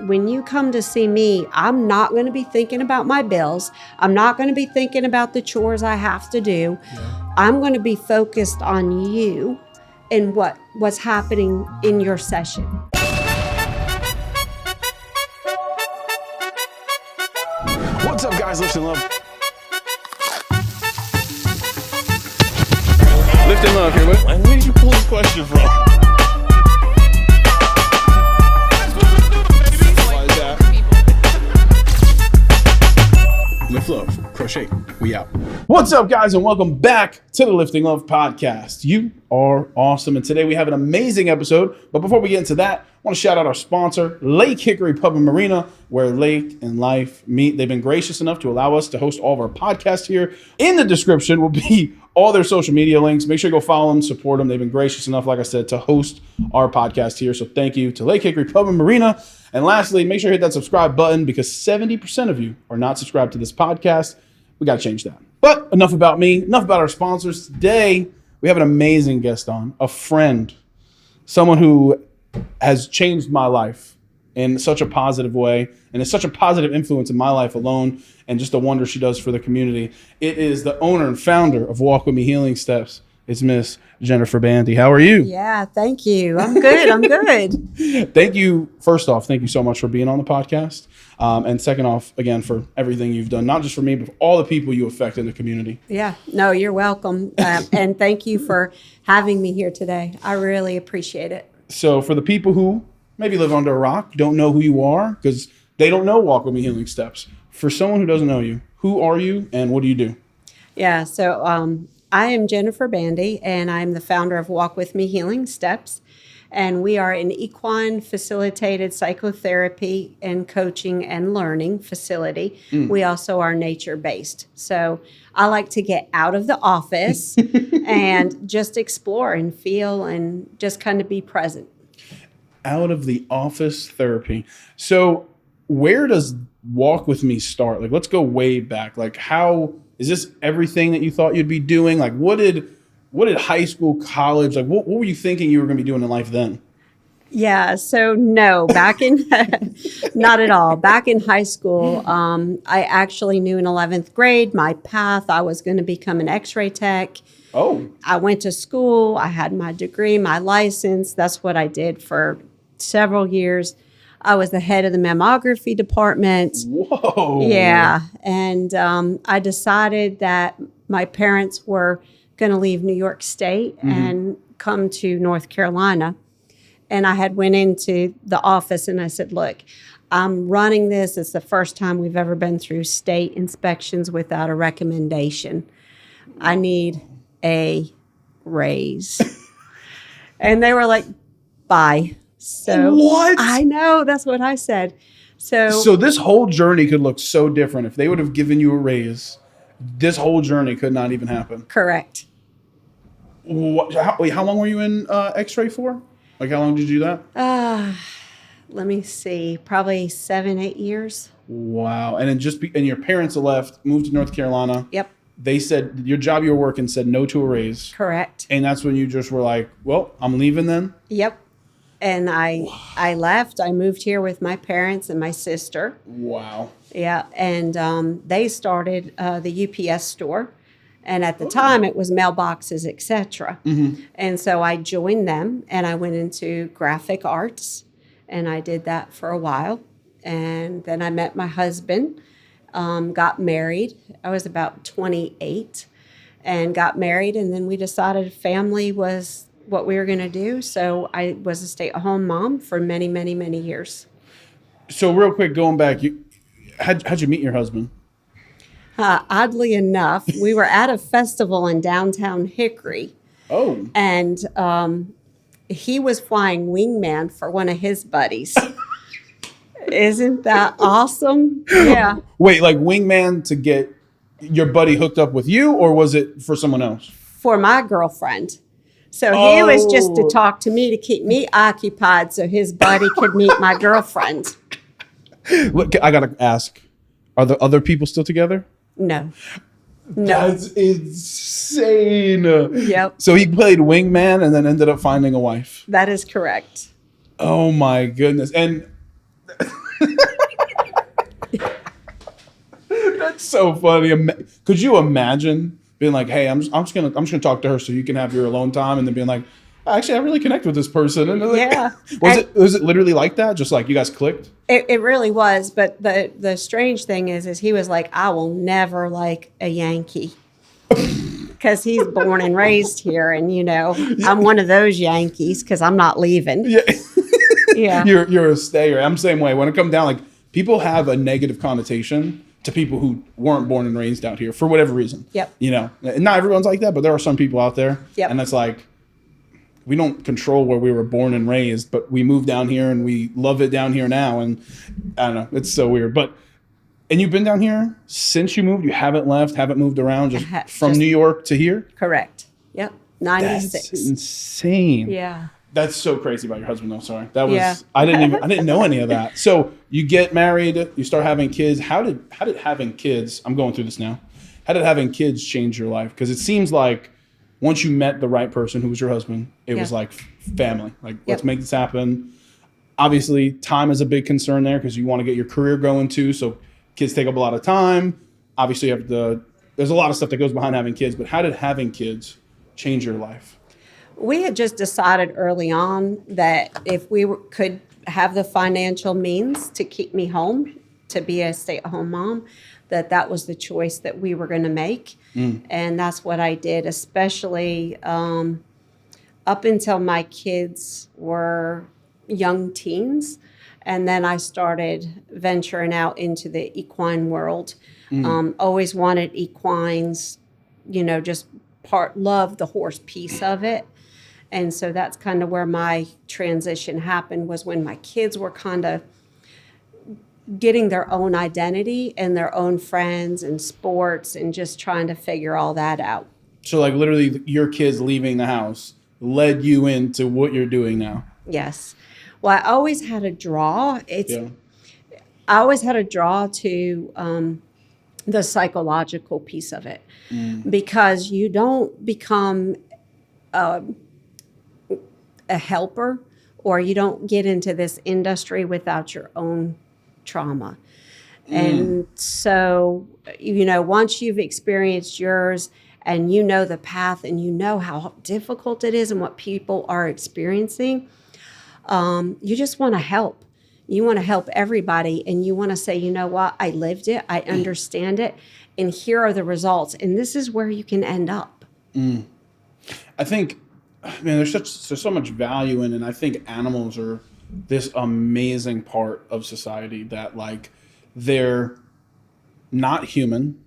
When you come to see me, I'm not going to be thinking about my bills. I'm not going to be thinking about the chores I have to do. Yeah. I'm going to be focused on you and what's happening in your session. What's up, guys? Lift and Love. Lift and Love here. Where did you pull this question from? Why is that? Lift Love. Crochet. We out. What's up, guys, and welcome back to the Lifting Love podcast. You are awesome, and today we have an amazing episode. But before we get into that, I want to shout out our sponsor, Lake Hickory Pub and Marina, where lake and life meet. They've been gracious enough to allow us to host all of our podcasts here. In the description will be all their social media links. Make sure you go follow them, support them. They've been gracious enough, like I said, to host our podcast here. So thank you to Lake Hickory Pub and Marina. And lastly, make sure you hit that subscribe button because 70% of you are not subscribed to this podcast. We got to change that. But enough about me, enough about our sponsors. Today, we have an amazing guest on, a friend, someone who has changed my life in such a positive way and is such a positive influence in my life alone and just the wonder she does for the community. It is the owner and founder of Walk With Me Healing Steps. It's Miss Jennifer Bandy. How are you? Yeah, thank you. I'm good. I'm good. Thank you. First off, thank you so much for being on the podcast. And second off, again, for everything you've done, not just for me, but for all the people you affect in the community. Yeah, no, you're welcome. And thank you for having me here today. I really appreciate it. So for the people who maybe live under a rock, don't know who you are, because they don't know Walk With Me Healing Steps. For someone who doesn't know you, who are you and what do you do? Yeah, so I am Jennifer Bandy, and I'm the founder of Walk With Me Healing Steps. And we are an equine facilitated psychotherapy and coaching and learning facility. We also are nature-based. So I like to get out of the office and just explore and feel and just kind of be present. Out of the office therapy. So where does Walk With Me start? Like, let's go way back. Like, how is this everything that you thought you'd be doing? Like, what did high school, college, like what were you thinking you were going to be doing in life then? Yeah, so no, back in, not at all. Back in high school, I actually knew in 11th grade my path. I was going to become an x-ray tech. Oh. I went to school. I had my degree, my license. That's what I did for several years. I was the head of the mammography department. Whoa. Yeah, and I decided that my parents were going to leave New York State and come to North Carolina. And I had went into the office and I said, look, I'm running this. It's the first time we've ever been through state inspections without a recommendation. I need a raise. And they were like, bye. So what? I know, that's what I said. So this whole journey could look so different. If they would have given you a raise, this whole journey could not even happen. Correct. How long were you in X-ray for? Like, how long did you do that? Let me see, probably 7-8 years. Wow. And then and your parents left, moved to North Carolina. Yep. They said your job you were working said no to a raise. Correct. And that's when you just were like, well, I'm leaving then? Yep. And I left. I moved here with my parents and my sister. Wow. Yeah. And they started the UPS store. And at the time, it was mailboxes, etc. And so I joined them, and I went into graphic arts, and I did that for a while. And then I met my husband, got married. I was about 28, and got married, and then we decided family was what we were going to do. So I was a stay-at-home mom for many, many, many years. So real quick, going back, how'd you meet your husband? Oddly enough, we were at a festival in downtown Hickory. Oh. And he was flying wingman for one of his buddies. Isn't that awesome? Yeah. Wait, like wingman to get your buddy hooked up with you, or was it for someone else? For my girlfriend. So he was just to talk to me, to keep me occupied so his buddy could meet my girlfriend. Look, I got to ask, are the other people still together? No. That's insane. Yep. So he played wingman and then ended up finding a wife. That is correct. Oh my goodness. And so funny. Could you imagine being like, "Hey, I'm just gonna talk to her so you can have your alone time," and then being like, "Actually, I really connect with this person." And like, Yeah. was it literally like that? Just like you guys clicked? It really was. But the strange thing is he was like, I will never like a Yankee. Because he's born and raised here, and I'm one of those Yankees because I'm not leaving. Yeah. Yeah. You're a stayer. I'm the same way. When it comes down, like people have a negative connotation to people who weren't born and raised out here for whatever reason. Yep. And not everyone's like that, but there are some people out there. Yep. And it's like, we don't control where we were born and raised, but we moved down here and we love it down here now. And I don't know, it's so weird. And you've been down here since you moved? You haven't left, haven't moved around, from New York to here? Correct. Yep. 96. That's insane. Yeah. That's so crazy about your husband, though. Sorry, that was I didn't know any of that. So you get married, you start having kids. How did having kids? I'm going through this now. How did having kids change your life? Because it seems like once you met the right person, who was your husband, it was like family. Like let's make this happen. Obviously, time is a big concern there because you want to get your career going too. So kids take up a lot of time. Obviously, there's a lot of stuff that goes behind having kids. But how did having kids change your life? We had just decided early on that if we could have the financial means to keep me home, to be a stay-at-home mom, that was the choice that we were going to make. And that's what I did, especially up until my kids were young teens. And then I started venturing out into the equine world. Always wanted equines, just loved the horse piece of it. And so that's kind of where my transition happened, was when my kids were kind of getting their own identity and their own friends and sports and just trying to figure all that out. So like literally your kids leaving the house led you into what you're doing now. Yes. Well, I always had a draw. I always had a draw to the psychological piece of it, because you don't become a helper, or you don't get into this industry without your own trauma. And so, once you've experienced yours and you know the path and you know how difficult it is and what people are experiencing, you just want to help. You want to help everybody, and you want to say, you know what, I lived it, I understand it, and here are the results, and this is where you can end up. I think, man, there's so much value in it. And I think animals are this amazing part of society that, like, they're not human.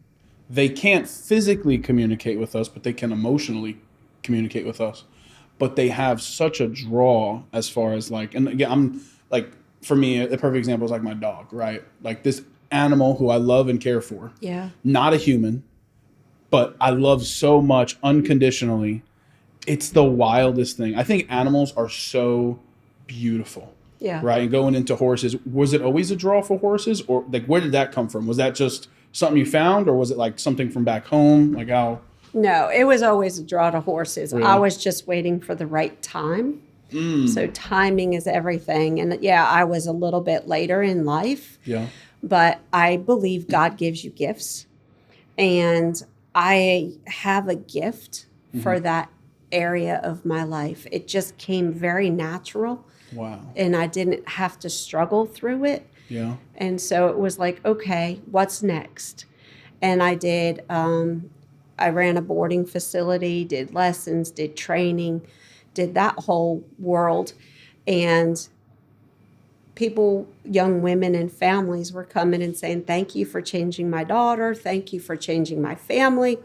They can't physically communicate with us, but they can emotionally communicate with us. But they have such a draw as far as like, and again, I'm like, for me, the perfect example is like my dog, right? Like this animal who I love and care for. Yeah. Not a human, but I love so much unconditionally. It's the wildest thing. I think animals are so beautiful. Yeah. Right. And going into horses, was it always a draw for horses, or like where did that come from? Was that just something you found, or was it like something from back home? Like how? No, it was always a draw to horses. Really? I was just waiting for the right time. So timing is everything. And yeah, I was a little bit later in life. Yeah. But I believe God gives you gifts. And I have a gift for that area of my life. It just came very natural. Wow. And I didn't have to struggle through it. Yeah. And so it was like, okay, what's next? And I did, I ran a boarding facility, did lessons, did training, did that whole world. And people, young women and families were coming and saying, thank you for changing my daughter. Thank you for changing my family.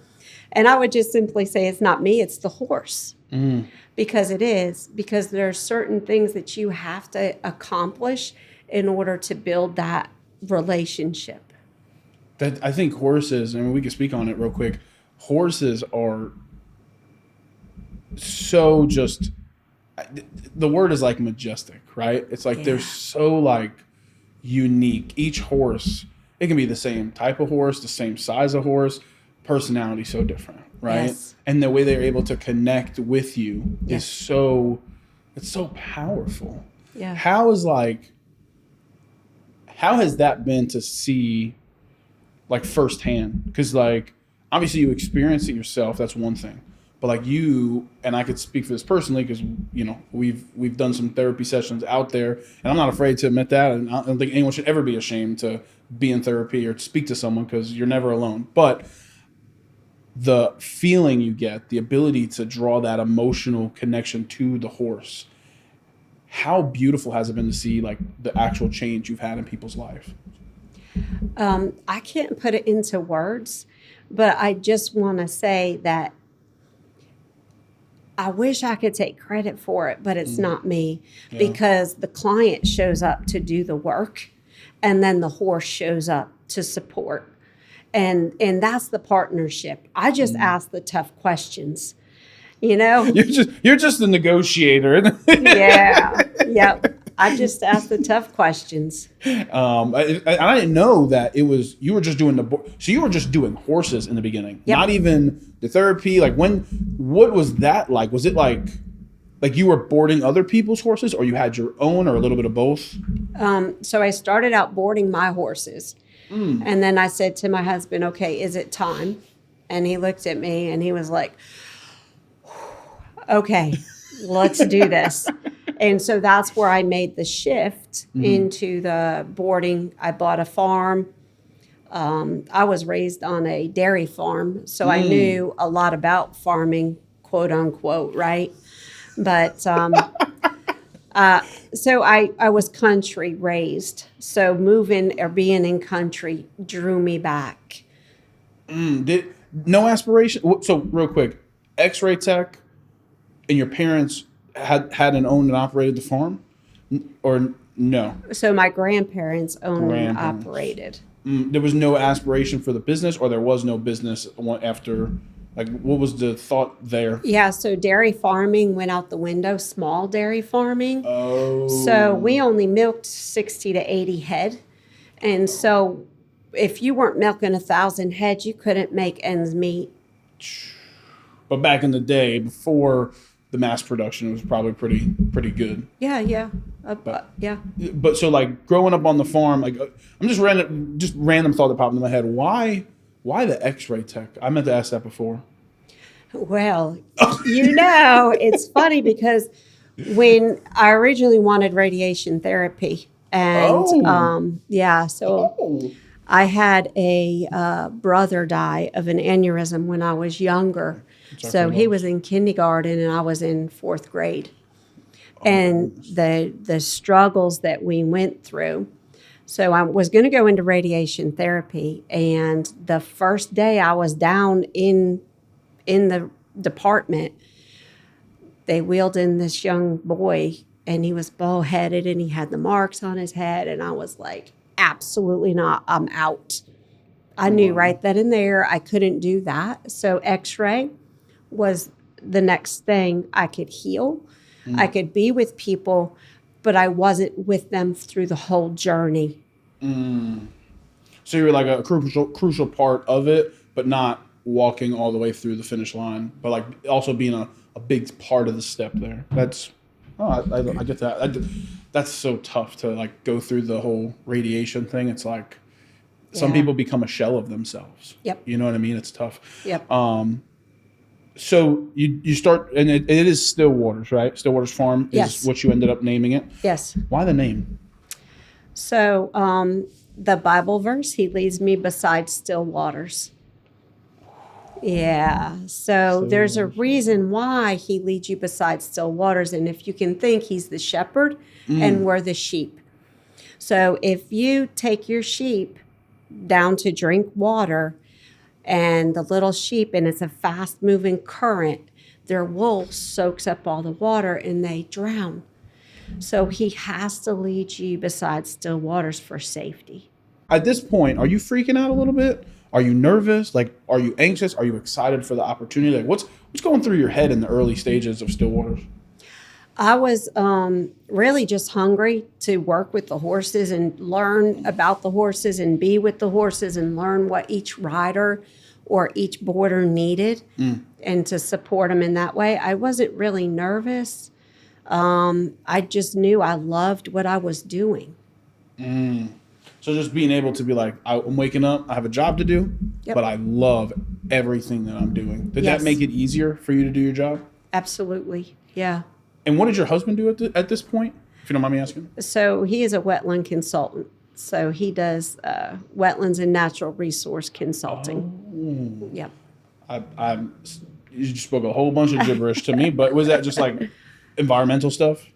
And I would just simply say, it's not me, it's the horse. Because it is, because there are certain things that you have to accomplish in order to build that relationship. That I think horses, I mean, we can speak on it real quick. Horses are so just, the word is like majestic, right? It's like they're so like unique. Each horse, it can be the same type of horse, the same size of horse, personality so different, right? Yes. And the way they're able to connect with you is so, it's so powerful. Yeah. How has that been to see like firsthand? Because like obviously you experience it yourself. That's one thing. But like you and I could speak for this personally because we've done some therapy sessions out there, and I'm not afraid to admit that. And I don't think anyone should ever be ashamed to be in therapy or to speak to someone because you're never alone. But the feeling you get, the ability to draw that emotional connection to the horse, how beautiful has it been to see like the actual change you've had in people's life? I can't put it into words, but I just want to say that I wish I could take credit for it, but it's not me because the client shows up to do the work and then the horse shows up to support. And that's the partnership. I just ask the tough questions, You're just the negotiator. Yeah. Yep. I just ask the tough questions. I didn't know that you were just doing so you were just doing horses in the beginning, not even the therapy. Like what was that like? Was it like you were boarding other people's horses, or you had your own, or a little bit of both? So I started out boarding my horses, and then I said to my husband, "Okay, is it time?" And he looked at me and he was like, "Okay, let's do this." And so that's where I made the shift into the boarding. I bought a farm. I was raised on a dairy farm, so I knew a lot about farming, quote unquote, right? But so I was country raised. So moving or being in country drew me back. No aspiration? So real quick, X-ray tech and your parents had and owned and operated the farm, or no? So my grandparents owned and operated. There was no aspiration for the business, or there was no business after. Like, what was the thought there? Yeah, so dairy farming went out the window, small dairy farming. Oh. So we only milked 60 to 80 head. And so if you weren't milking 1,000 head, you couldn't make ends meet. But back in the day, before the mass production, it was probably pretty good. Yeah. Yeah. But so like growing up on the farm, like I'm just random thought that popped into my head. Why the X-ray tech? I meant to ask that before. Well, it's funny because when I originally wanted radiation therapy, and I had a brother die of an aneurysm when I was younger. So he was in kindergarten and I was in 4th grade. And the struggles that we went through. So I was going to go into radiation therapy, and the first day I was down in the department, they wheeled in this young boy, and he was bald-headed and he had the marks on his head, and I was like, absolutely not, I'm out. I knew right then and there I couldn't do that. So X-ray was the next thing I could heal. I could be with people, but I wasn't with them through the whole journey. So you were like a crucial part of it, but not walking all the way through the finish line, but like also being a big part of the step there. I get that. That's so tough to like go through the whole radiation thing. It's like some people become a shell of themselves. Yep. You know what I mean? It's tough. Yep. So you start, and it is Stillwaters, right? Stillwaters Farm is what you ended up naming it. Yes. Why the name? So the Bible verse, he leads me beside still waters. Yeah. So there's a reason why he leads you beside still waters. And if you can think, he's the shepherd and we're the sheep. So if you take your sheep down to drink water, and the little sheep, and it's a fast moving current, their wool soaks up all the water and they drown. So he has to lead you beside still waters for safety. At this point, are you freaking out a little bit? Are you nervous? Like, are you anxious? Are you excited for the opportunity? Like, what's going through your head in the early stages of Stillwaters? I was really just hungry to work with the horses and learn about the horses and be with the horses and learn what each rider or each boarder needed and to support them in that way. I wasn't really nervous. I just knew I loved what I was doing. So just being able to be like, I'm waking up, I have a job to do, but I love everything that I'm doing. Did that make it easier for you to do your job? Absolutely. Yeah. And what did your husband do at this point, if you don't mind me asking? So he is a wetland consultant. So he does wetlands and natural resource consulting. Oh. Yep. You just spoke a whole bunch of gibberish to me, but was that just like environmental stuff?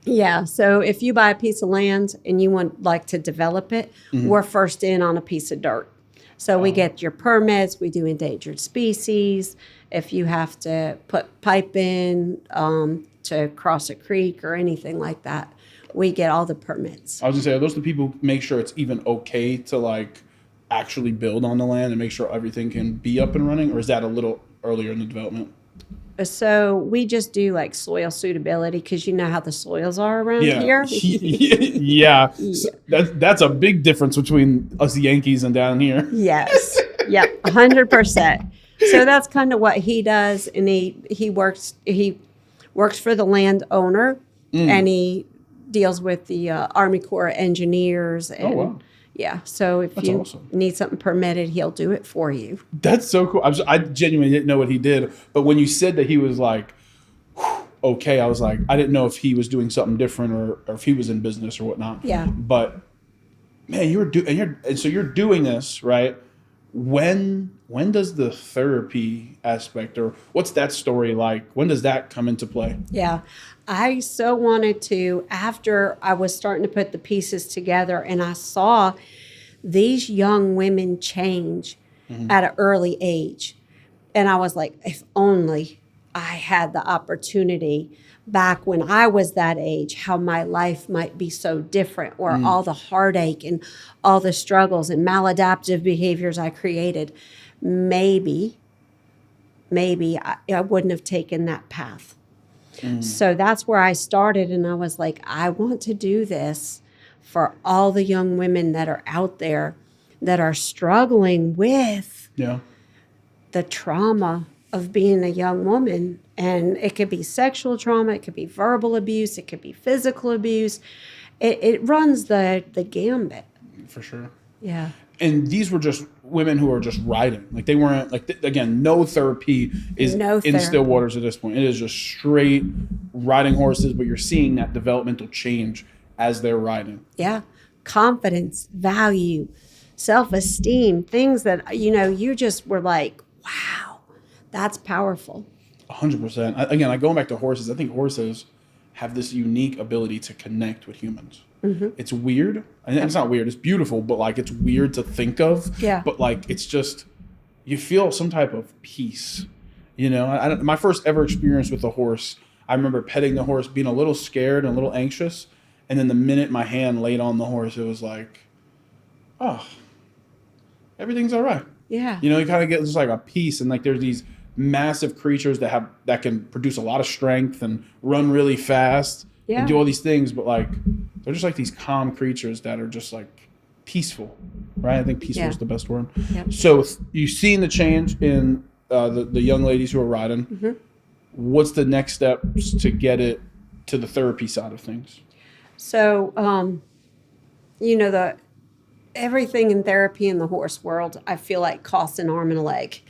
Yeah. So if you buy a piece of land and you want like to develop it, we're first in on a piece of dirt. So we get your permits. We do endangered species. If you have to put pipe in to cross a creek or anything like that, we get all the permits. I was gonna say, are those the people who make sure it's even okay to like actually build on the land and make sure everything can be up and running, or is that a little earlier in the development? So we just do like soil suitability because you know how the soils are around here. Yeah. So that's a big difference between us Yankees and down here. Yes. Yep. 100%. So that's kind of what he does, and he works for the landowner, and he deals with the Army Corps of Engineers. And, oh wow. Yeah. So if That's you awesome. need something permitted, he'll do it for you. That's so cool. I genuinely didn't know what he did, but when you said that he was like, okay, I was like, I didn't know if he was doing something different or if he was in business or whatnot. Yeah. But man, so you're doing this, right? When does the therapy aspect, or what's that story like? When does that come into play? Yeah. I so wanted to, after I was starting to put the pieces together and I saw these young women change at an early age. And I was like, if only I had the opportunity back when I was that age, how my life might be so different, or all the heartache and all the struggles and maladaptive behaviors I created. Maybe I wouldn't have taken that path. So that's where I started, and I was like, I want to do this for all the young women that are out there that are struggling with the trauma of being a young woman. And it could be sexual trauma, it could be verbal abuse, it could be physical abuse. It runs the gambit. For sure. Yeah. And these were just women who are just riding. Like they weren't again, no therapy is in still waters at this point. It is just straight riding horses, but you're seeing that developmental change as they're riding. Yeah. Confidence, value, self-esteem, things that, you just were like, wow, that's powerful. 100%. Again, going back to horses, I think horses have this unique ability to connect with humans. It's weird. And it's not weird. It's beautiful, but like it's weird to think of. Yeah. But like it's just, you feel some type of peace. My first ever experience with a horse, I remember petting the horse, being a little scared and a little anxious. And then the minute my hand laid on the horse, it was like, oh, everything's all right. Yeah. You kind of get just like a peace. And like there's these massive creatures that can produce a lot of strength and run really fast and do all these things, but like they're just like these calm creatures that are just like peaceful, right? I think peaceful is the best word. Yep. So you've seen the change in the young ladies who are riding. What's the next steps to get it to the therapy side of things? So, everything in therapy in the horse world, I feel like costs an arm and a leg.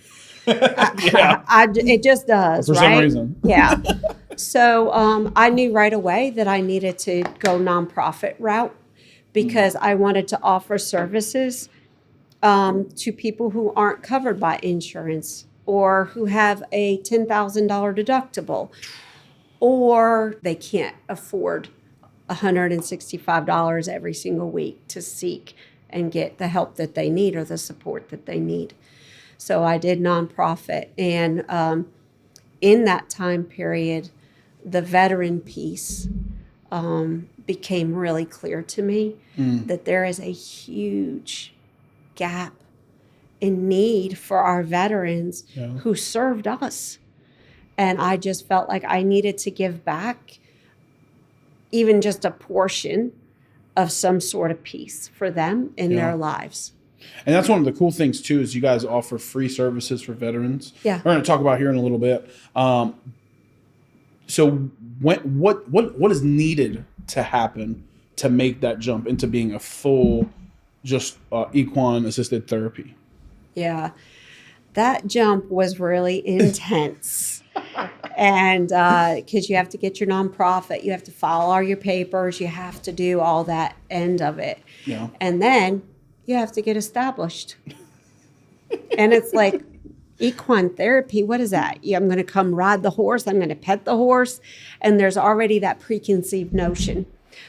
It just does, for some reason. Yeah. So I knew right away that I needed to go nonprofit route because I wanted to offer services to people who aren't covered by insurance, or who have a $10,000 deductible, or they can't afford $165 every single week to seek and get the help that they need or the support that they need. So I did nonprofit, and in that time period, the veteran piece became really clear to me that there is a huge gap in need for our veterans who served us. And I just felt like I needed to give back even just a portion of some sort of peace for them in their lives. And that's one of the cool things too, is you guys offer free services for veterans. Yeah. We're going to talk about here in a little bit. So what is needed to happen to make that jump into being a full just equine assisted therapy? Yeah. That jump was really intense. And because you have to get your nonprofit, you have to file all your papers, you have to do all that end of it. Yeah. And then you have to get established. And it's like equine therapy, what is that? Yeah, I'm going to come ride the horse, I'm going to pet the horse. And there's already that preconceived notion.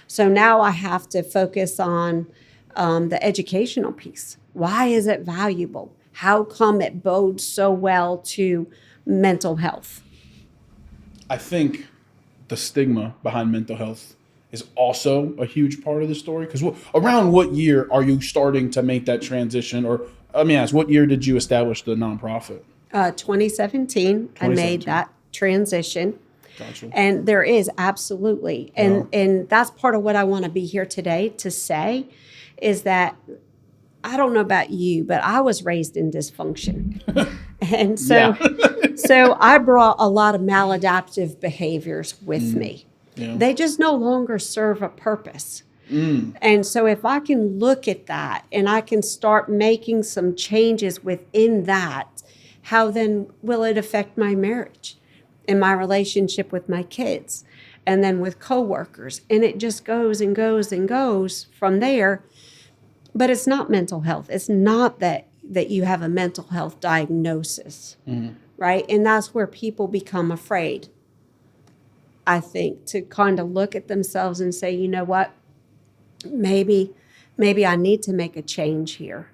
So now I have to focus on the educational piece. Why is it valuable? How come it bodes so well to mental health? I think the stigma behind mental health is also a huge part of the story. Because around what year are you starting to make that transition? Or let me ask, what year did you establish the nonprofit? 2017, I made that transition. Gotcha. And there is absolutely. And that's part of what I want to be here today to say is that I don't know about you, but I was raised in dysfunction. And so so I brought a lot of maladaptive behaviors with me. Yeah. They just no longer serve a purpose. And so if I can look at that and I can start making some changes within that, how then will it affect my marriage and my relationship with my kids and then with coworkers? And it just goes and goes and goes from there. But it's not mental health. It's not that you have a mental health diagnosis, right? And that's where people become afraid, I think, to kind of look at themselves and say, you know what, maybe I need to make a change here.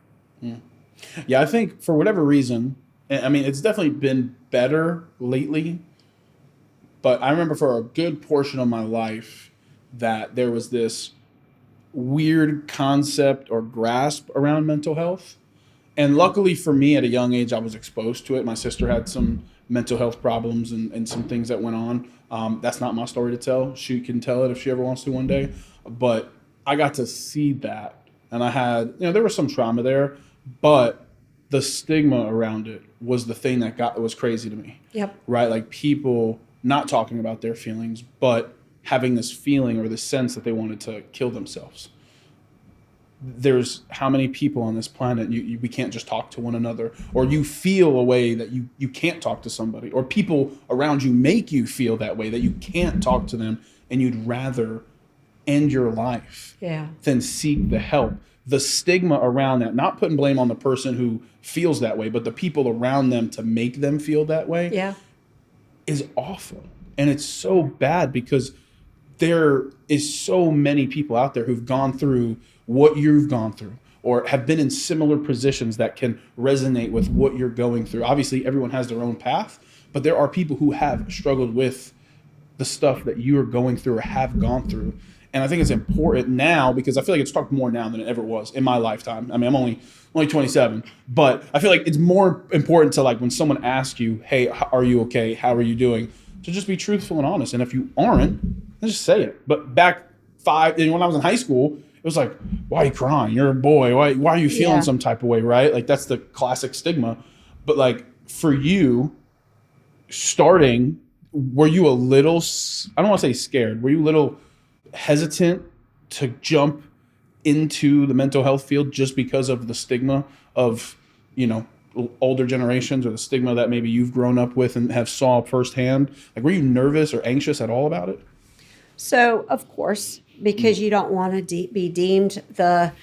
Yeah, I think for whatever reason, I mean, it's definitely been better lately. But I remember for a good portion of my life that there was this weird concept or grasp around mental health. And luckily for me, at a young age, I was exposed to it. My sister had some mental health problems and some things that went on. That's not my story to tell. She can tell it if she ever wants to one day. But I got to see that. And I had, there was some trauma there, but the stigma around it was the thing that was crazy to me. Yep. Right? Like people not talking about their feelings, but having this feeling or this sense that they wanted to kill themselves. There's how many people on this planet we can't just talk to one another, or you feel a way that you can't talk to somebody, or people around you make you feel that way that you can't talk to them, and you'd rather end your life than seek the help. The stigma around that, not putting blame on the person who feels that way, but the people around them to make them feel that way is awful. And it's so bad because there is so many people out there who've gone through what you've gone through or have been in similar positions that can resonate with what you're going through. Obviously, everyone has their own path, but there are people who have struggled with the stuff that you are going through or have gone through. And I think it's important now because I feel like it's talked more now than it ever was in my lifetime. I mean, I'm only 27, but I feel like it's more important to, like, when someone asks you, hey, are you okay? How are you doing? To just be truthful and honest. And if you aren't, then just say it. But back when I was in high school, it was like, why are you crying? You're a boy. Why are you feeling some type of way, right? Like, that's the classic stigma. But, like, for you, starting, were you a little, I don't want to say scared, were you a little hesitant to jump into the mental health field just because of the stigma of, older generations, or the stigma that maybe you've grown up with and have saw firsthand? Like, were you nervous or anxious at all about it? So, of course, because you don't want to be deemed the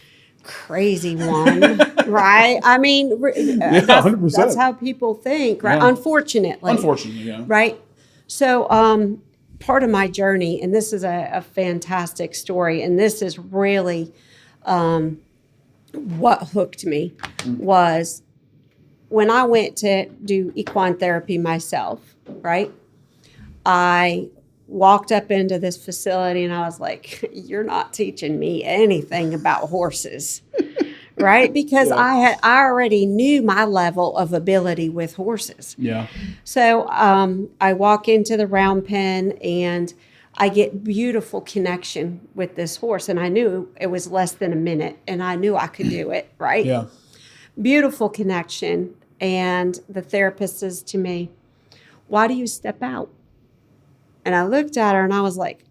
crazy one, right? I mean, that's how people think, right? Yeah. Unfortunately, yeah. Right? So, part of my journey, and this is a fantastic story, and this is really what hooked me, was when I went to do equine therapy myself, right? I walked up into this facility and I was like, you're not teaching me anything about horses, right? Because I already knew my level of ability with horses. Yeah. So I walk into the round pen and I get beautiful connection with this horse. And I knew it was less than a minute and I knew I could do it, right? Yeah. Beautiful connection. And the therapist says to me, why do you step out? And I looked at her and I was like,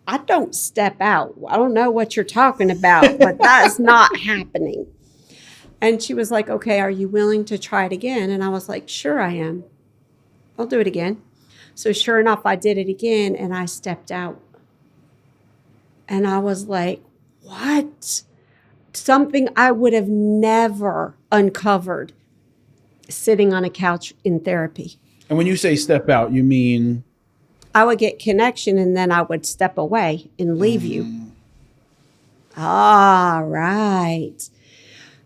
I don't step out. I don't know what you're talking about, but that's not happening. And she was like, okay, are you willing to try it again? And I was like, sure, I am. I'll do it again. So sure enough, I did it again and I stepped out. And I was like, what? Something I would have never uncovered sitting on a couch in therapy. And when you say step out, you mean? I would get connection and then I would step away and leave you. Ah, right.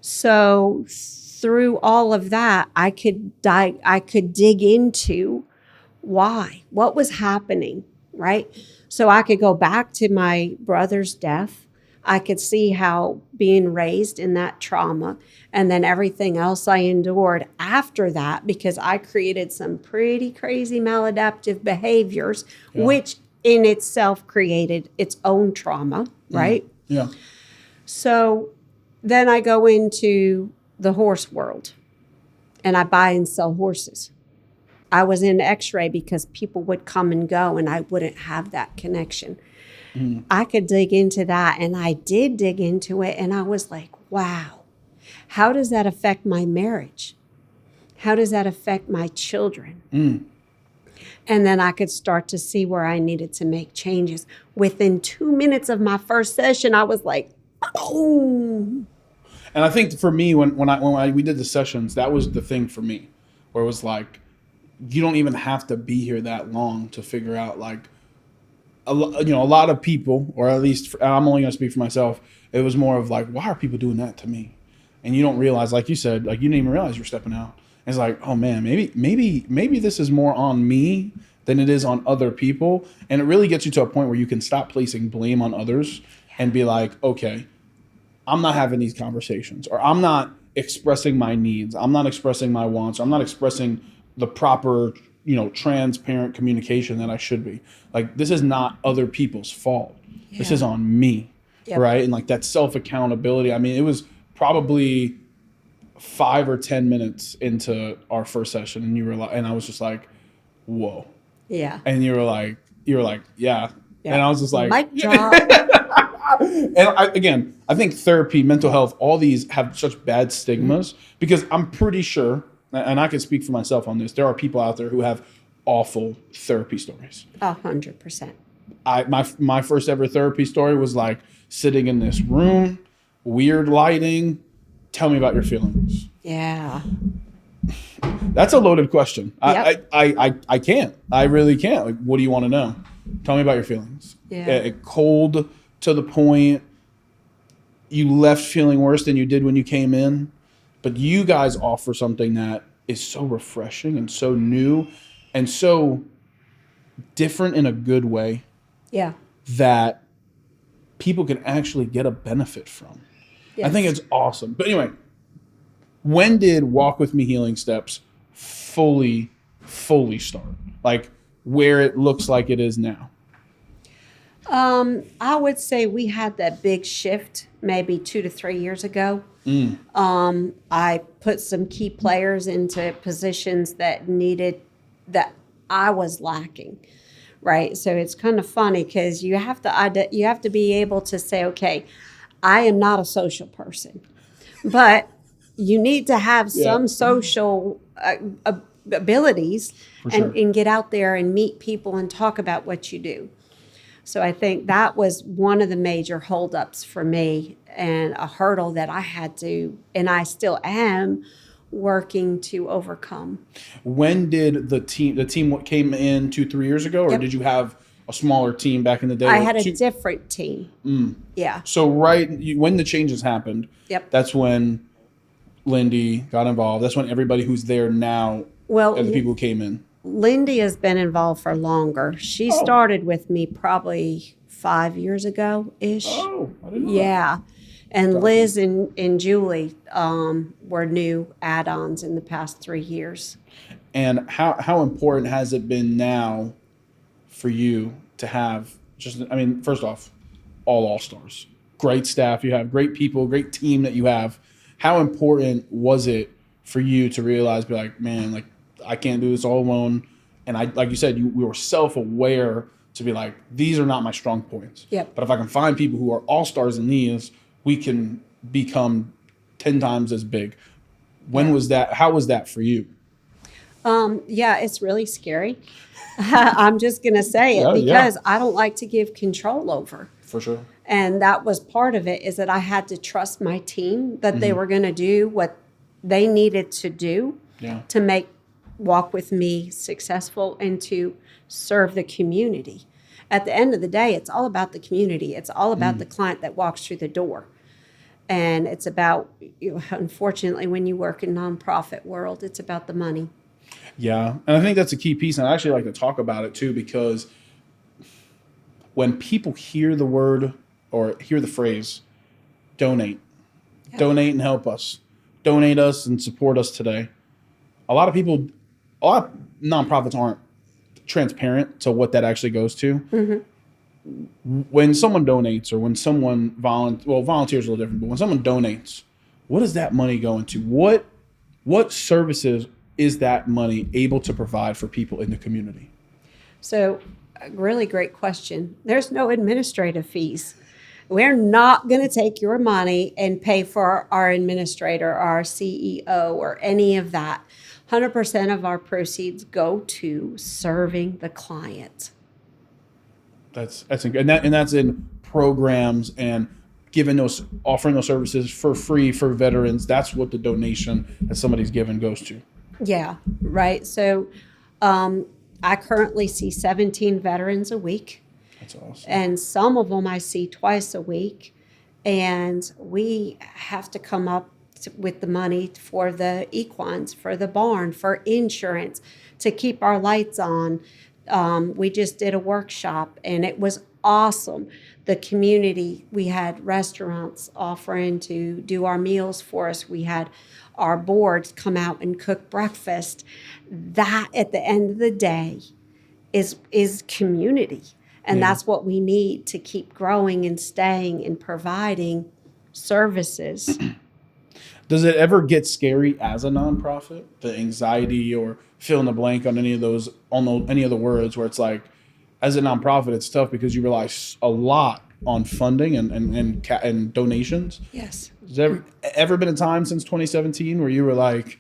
So through all of that, I could dig into what was happening, right? So I could go back to my brother's death. I could see how being raised in that trauma and then everything else I endured after that, because I created some pretty crazy maladaptive behaviors, which in itself created its own trauma, right? Yeah. So then I go into the horse world and I buy and sell horses. I was in X-ray because people would come and go and I wouldn't have that connection. I could dig into that, and I did dig into it, and I was like, wow, how does that affect my marriage? How does that affect my children? And then I could start to see where I needed to make changes. Within 2 minutes of my first session, I was like, oh. And I think for me, when we did the sessions, that was the thing for me, where it was like, you don't even have to be here that long to figure out, like, a lot of people, or at least I'm only going to speak for myself, it was more of like, why are people doing that to me? And you don't realize, like you said, like you didn't even realize you're stepping out. And it's like, oh man, maybe this is more on me than it is on other people. And it really gets you to a point where you can stop placing blame on others and be like, okay, I'm not having these conversations, or I'm not expressing my needs. I'm not expressing my wants. I'm not expressing the proper, transparent communication that I should be. Like, this is not other people's fault. Yeah. This is on me, right? And like that self-accountability. I mean, it was probably 5 or 10 minutes into our first session, and you were like, and I was just like, whoa. Yeah. And you were like, yeah. And I was just like, mic drop. And I think therapy, mental health, all these have such bad stigmas because I'm pretty sure, and I can speak for myself on this, there are people out there who have awful therapy stories. 100%. My first ever therapy story was like sitting in this room, weird lighting. Tell me about your feelings. Yeah. That's a loaded question. Yep. I can't. I really can't. Like, what do you want to know? Tell me about your feelings. Yeah. Cold to the point you left feeling worse than you did when you came in. But you guys offer something that is so refreshing and so new and so different in a good way. Yeah. That people can actually get a benefit from. Yes. I think it's awesome. But anyway, when did Walk With Me Healing Steps fully start? Like where it looks like it is now? I would say we had that big shift maybe 2 to 3 years ago. I put some key players into positions that I was lacking, right? So it's kind of funny because you have to be able to say, okay, I am not a social person, but you need to have some social abilities and get out there and meet people and talk about what you do. So I think that was one of the major holdups for me and a hurdle that I had to, and I still am working to overcome. When did the team came in 2-3 years ago, or did you have a smaller team back in the day? I had a different team. Yeah. So when the changes happened, that's when Lindy got involved. That's when everybody who's there now, the people who came in. Lindy has been involved for longer. She started with me probably 5 years ago-ish. Oh, I didn't know that. And Liz and Julie were new add-ons in the past 3 years. And how important has it been now for you to have first off, all-stars, great staff you have, great people, great team that you have. How important was it for you to realize, be like, man, like, I can't do this all alone. And like you said, we were self-aware to be like, these are not my strong points. Yep. But if I can find people who are all-stars in these, we can become 10 times as big. When was that? How was that for you? Yeah, it's really scary. I'm just going to say it because I don't like to give control over. For sure. And that was part of it, is that I had to trust my team that they were going to do what they needed to do to walk with me successful and to serve the community. At the end of the day, it's all about the community. It's all about the client that walks through the door. And it's about, unfortunately, when you work in nonprofit world, it's about the money. Yeah. And I think that's a key piece. And I actually like to talk about it too, because when people hear the word or hear the phrase, donate, donate and help us, donate us and support us today. A lot of nonprofits aren't transparent to what that actually goes to. When someone donates or when someone volunteers a little different, but when someone donates, what is that money going to? What services is that money able to provide for people in the community? So, a really great question. There's no administrative fees. We're not going to take your money and pay for our administrator, our CEO, or any of that. 100% of our proceeds go to serving the client. That's and that's in programs and offering those services for free for veterans. That's what the donation that somebody's given goes to. Yeah, right. So I currently see 17 veterans a week. That's awesome. And some of them I see twice a week. And we have to come up with the money for the equines, for the barn, for insurance, to keep our lights on. We just did a workshop and it was awesome. The community, we had restaurants offering to do our meals for us. We had our board come out and cook breakfast. That, at the end of the day, is community. And that's what we need to keep growing and staying and providing services. Does it ever get scary as a nonprofit? The anxiety or fill in the blank on any of those, on any of the words where it's like, as a nonprofit, it's tough because you rely a lot on funding and donations. Yes. Has there ever been a time since 2017 where you were like,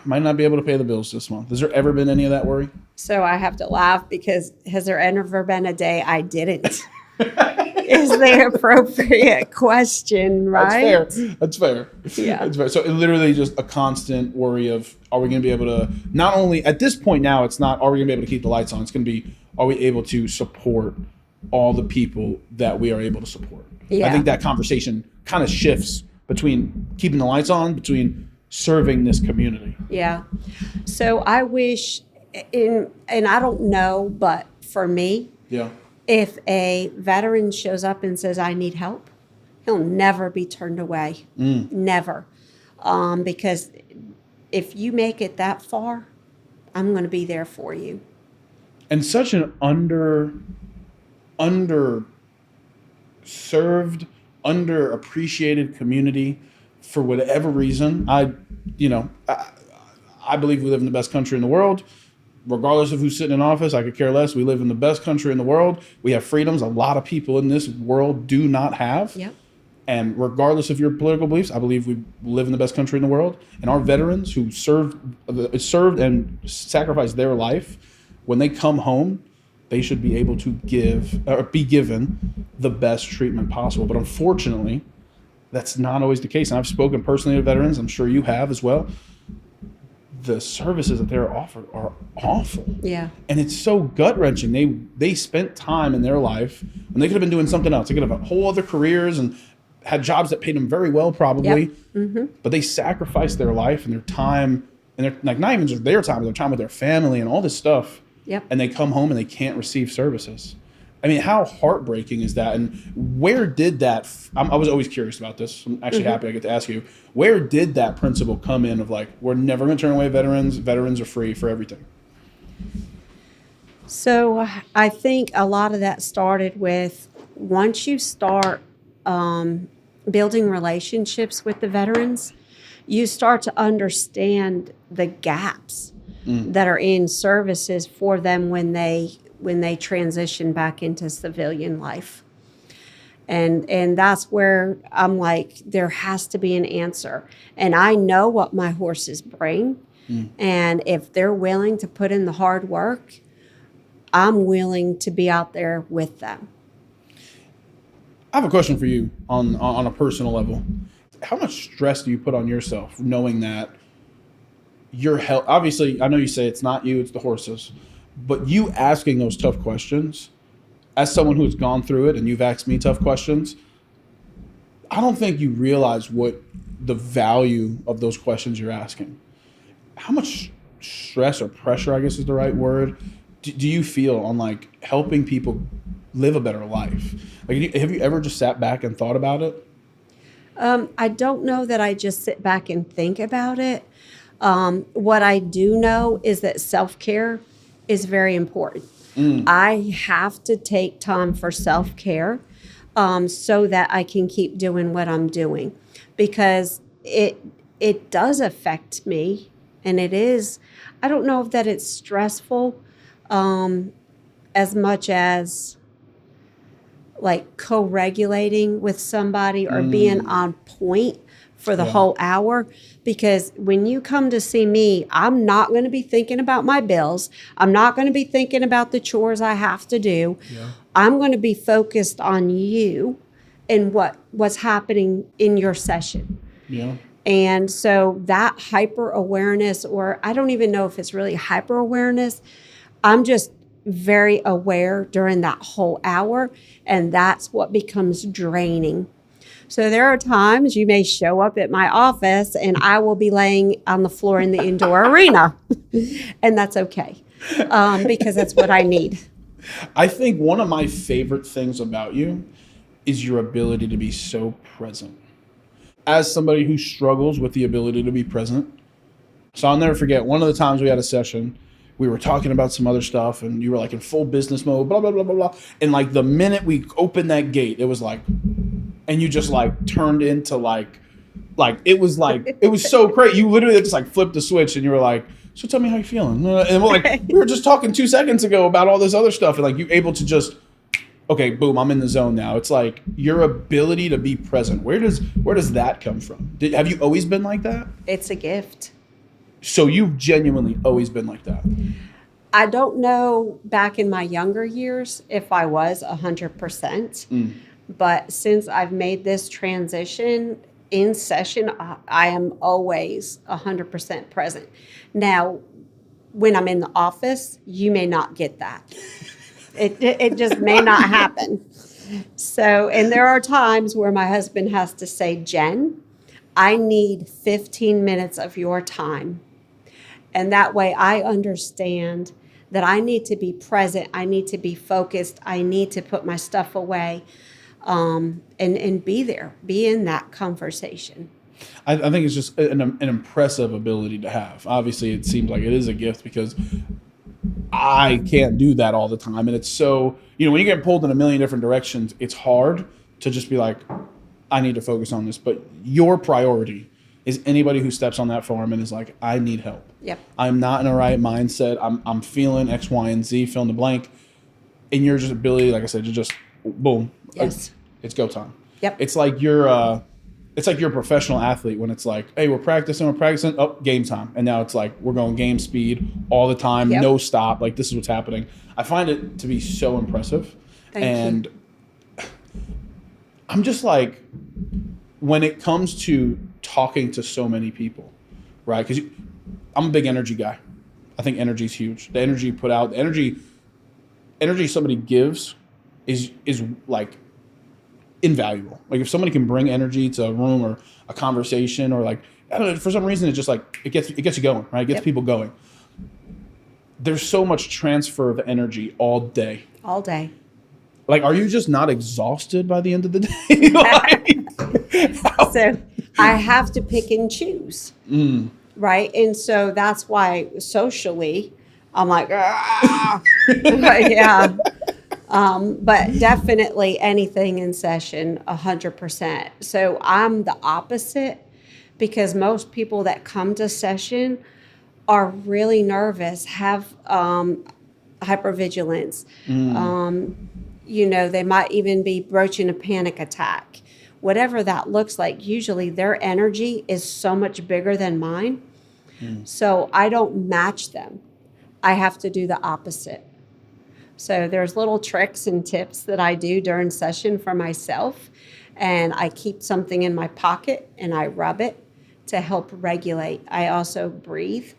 might not be able to pay the bills this month? Has there ever been any of that worry? So I have to laugh because has there ever been a day I didn't? Is the appropriate question, right? That's fair. Yeah. That's fair. So it literally just a constant worry of, are we going to be able to, not only at this point now, it's not, are we going to be able to keep the lights on? It's going to be, are we able to support all the people that we are able to support? Yeah. I think that conversation kind of shifts between keeping the lights on, between serving this community. Yeah. So I wish, and I don't know, but for me, if a veteran shows up and says, I need help, he'll never be turned away. Never. Because if you make it that far, I'm going to be there for you. And such an underserved, underappreciated community for whatever reason. I believe we live in the best country in the world. Regardless of who's sitting in office, I could care less. We live in the best country in the world. We have freedoms a lot of people in this world do not have. Yep. And regardless of your political beliefs, I believe we live in the best country in the world. And our veterans who served and sacrificed their life, when they come home, they should be able to be given the best treatment possible. But unfortunately, that's not always the case. And I've spoken personally to veterans. I'm sure you have as well. The services that they're offered are awful. Yeah. And it's so gut-wrenching. They spent time in their life when they could have been doing something else. They could have had whole other careers and had jobs that paid them very well, probably. Yep. But they sacrificed their life and their time, and they're like not even just their time, but their time with their family and all this stuff. Yep. And they come home and they can't receive services. I mean, how heartbreaking is that? And where did that, I was always curious about this. I'm actually happy I get to ask you, where did that principle come in of like, we're never going to turn away veterans. Veterans are free for everything? So I think a lot of that started with once you start building relationships with the veterans, you start to understand the gaps that are in services for them when they when they transition back into civilian life. And that's where I'm like, there has to be an answer. And I know what my horses bring. And if they're willing to put in the hard work, I'm willing to be out there with them. I have a question for you on a personal level. How much stress do you put on yourself knowing that your health, obviously, I know you say it's not you, it's the horses, but you asking those tough questions, as someone who's gone through it and you've asked me tough questions, I don't think you realize what the value of those questions you're asking. How much stress or pressure, I guess is the right word, do you feel on like helping people live a better life? Like, have you ever just sat back and thought about it? I don't know that I just sit back and think about it. What I do know is that self-care is very important. I have to take time for self-care so that I can keep doing what I'm doing, because it does affect me, and it is, I don't know if that it's stressful as much as like co-regulating with somebody or being on point for the whole hour. Because when you come to see me, I'm not going to be thinking about my bills. I'm not going to be thinking about the chores I have to do. I'm going to be focused on you and what's happening in your session. And so that hyper awareness, or I don't even know if it's really hyper awareness, I'm just very aware during that whole hour, and that's what becomes draining. So there are times you may show up at my office and I will be laying on the floor in the indoor arena, and that's okay because that's what I need. I think one of my favorite things about you is your ability to be so present. As somebody who struggles with the ability to be present, so I'll never forget one of the times we had a session, we were talking about some other stuff and you were like in full business mode, blah, blah, blah, blah, blah. And like the minute we opened that gate, it was like, and you just like turned into like it was so great. You literally just like flipped the switch and you were like, so tell me how you're feeling. And we're like, we were just talking 2 seconds ago about all this other stuff. And like you able to just, okay, boom, I'm in the zone now. It's like your ability to be present. Where does that come from? Have you always been like that? It's a gift. So you've genuinely always been like that? I don't know back in my younger years if I was 100%, but since I've made this transition in session, I am always 100% present. Now, when I'm in the office, you may not get that. It just may not happen. So, and there are times where my husband has to say, Jen, I need 15 minutes of your time. And that way I understand that I need to be present. I need to be focused. I need to put my stuff away and be there, be in that conversation. I think it's just an impressive ability to have. Obviously, it seems like it is a gift because I can't do that all the time. And it's so, when you get pulled in a million different directions, it's hard to just be like, I need to focus on this. But your priority is anybody who steps on that farm and is like, I need help. Yep. I'm not in the right mindset. I'm feeling X, Y, and Z, fill in the blank. And your just ability, like I said, to just boom. Yes. It's go time. Yep. It's like you're a professional athlete when it's like, hey, we're practicing, oh, game time. And now it's like we're going game speed all the time, no stop. Like this is what's happening. I find it to be so impressive. Thank you. I'm just like, when it comes to talking to so many people, right? Because I'm a big energy guy. I think energy is huge. The energy you put out, the energy somebody gives is like invaluable. Like if somebody can bring energy to a room or a conversation or like, I don't know, for some reason it's just like it gets you going, right? It gets people going. There's so much transfer of energy all day. All day. Like, are you just not exhausted by the end of the day? So I have to pick and choose. Right. And so that's why socially I'm like, yeah. But definitely anything in session, 100%. So I'm the opposite because most people that come to session are really nervous, have hypervigilance. They might even be broaching a panic attack. Whatever that looks like, usually their energy is so much bigger than mine. So I don't match them. I have to do the opposite. So there's little tricks and tips that I do during session for myself. And I keep something in my pocket and I rub it to help regulate. I also breathe.